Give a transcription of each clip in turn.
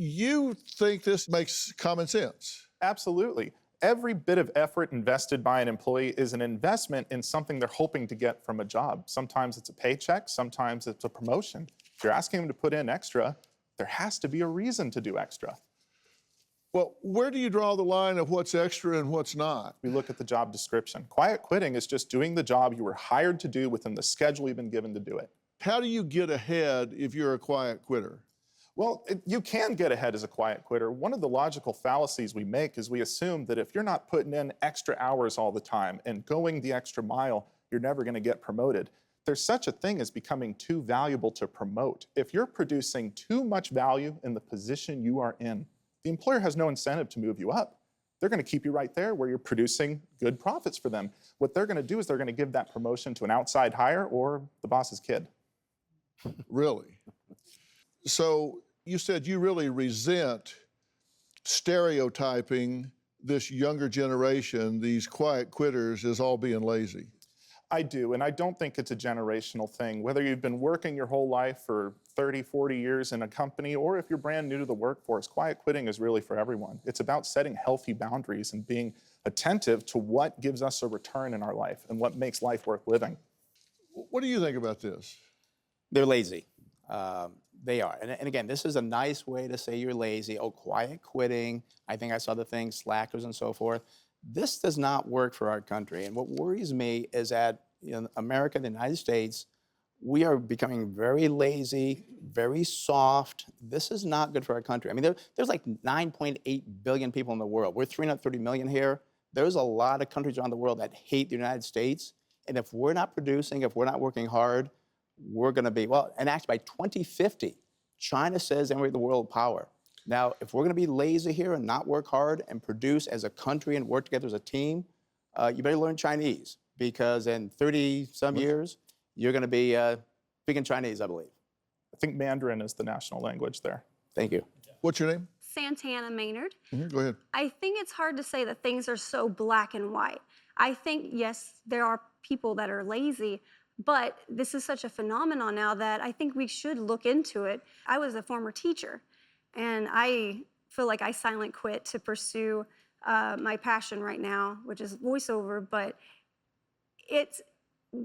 You think this makes common sense? Absolutely. Every bit of effort invested by an employee is an investment in something they're hoping to get from a job. Sometimes it's a paycheck, sometimes it's a promotion. If you're asking them to put in extra, there has to be a reason to do extra. Well, where do you draw the line of what's extra and what's not? We look at the job description. Quiet quitting is just doing the job you were hired to do within the schedule you've been given to do it. How do you get ahead if you're a quiet quitter? Well, you can get ahead as a quiet quitter. One of the logical fallacies we make is we assume that if you're not putting in extra hours all the time and going the extra mile, you're never going to get promoted. There's such a thing as becoming too valuable to promote. If you're producing too much value in the position you are in, the employer has no incentive to move you up. They're going to keep you right there where you're producing good profits for them. What they're going to do is they're going to give that promotion to an outside hire or the boss's kid. Really? So you said you really resent stereotyping this younger generation, these quiet quitters, as all being lazy. I do, and I don't think it's a generational thing. Whether you've been working your whole life for 30, 40 years in a company, or if you're brand new to the workforce, quiet quitting is really for everyone. It's about setting healthy boundaries and being attentive to what gives us a return in our life and what makes life worth living. What do you think about this? They're lazy. They are. And again, this is a nice way to say you're lazy. Oh, quiet quitting. I think I saw the thing, slackers and so forth. This does not work for our country. And what worries me is that in America, the United States, we are becoming very lazy, very soft. This is not good for our country. I mean, there's like 9.8 billion people in the world. We're 330 million here. There's a lot of countries around the world that hate the United States. And if we're not producing, if we're not working hard, we're going to be, well, and actually by 2050, China says they're the world power. Now, if we're going to be lazy here and not work hard and produce as a country and work together as a team, you better learn Chinese, because in 30-some years, you're going to be speaking Chinese, I believe. I think Mandarin is the national language there. Thank you. What's your name? Santana Maynard. Go ahead. I think it's hard to say that things are so black and white. I think, yes, there are people that are lazy, but this is such a phenomenon now that I think we should look into it. I was a former teacher, and I feel like I silent quit to pursue my passion right now, which is voiceover. But it's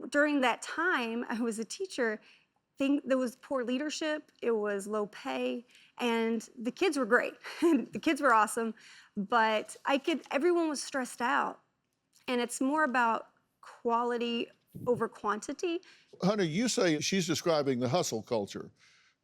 during that time I was a teacher, there was poor leadership, it was low pay, and the kids were great. The kids were awesome, but everyone was stressed out. And it's more about quality over quantity. Hunter, you say she's describing the hustle culture,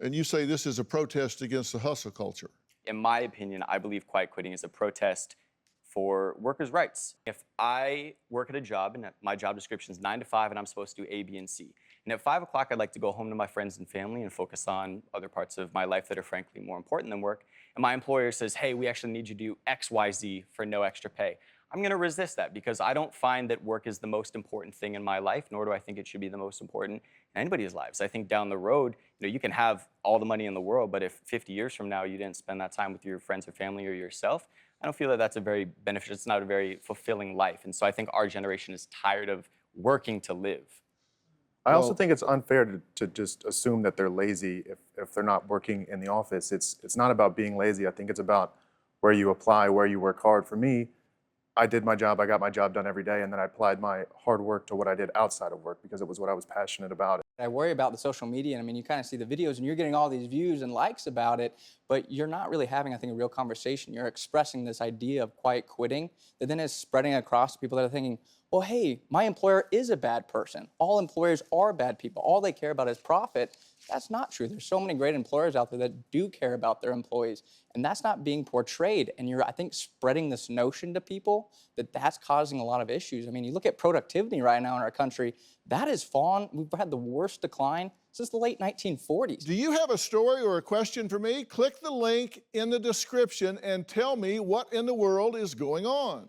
and you say this is a protest against the hustle culture. In my opinion, I believe quiet quitting is a protest for workers' rights. If I work at a job and my job description is 9 to 5 and I'm supposed to do A, B, and C, and at 5 o'clock I'd like to go home to my friends and family and focus on other parts of my life that are frankly more important than work, and my employer says, hey, we actually need you to do X, Y, Z for no extra pay, I'm going to resist that, because I don't find that work is the most important thing in my life, nor do I think it should be the most important in anybody's lives. I think down the road, you can have all the money in the world, but if 50 years from now you didn't spend that time with your friends or family or yourself, I don't feel that that's a very beneficial, it's not a very fulfilling life. And so I think our generation is tired of working to live. I also think it's unfair to just assume that they're lazy if they're not working in the office. It's not about being lazy. I think it's about where you apply, where you work hard. For me, I did my job, I got my job done every day, and then I applied my hard work to what I did outside of work because it was what I was passionate about. I worry about the social media, and I mean, you kind of see the videos and you're getting all these views and likes about it, but you're not really having, I think, a real conversation. You're expressing this idea of quiet quitting that then is spreading across to people that are thinking, well, hey, my employer is a bad person. All employers are bad people. All they care about is profit. That's not true. There's so many great employers out there that do care about their employees, and that's not being portrayed. And you're, I think, spreading this notion to people that that's causing a lot of issues. I mean, you look at productivity right now in our country, that has fallen. We've had the worst decline since the late 1940s. Do you have a story or a question for me? Click the link in the description and tell me what in the world is going on.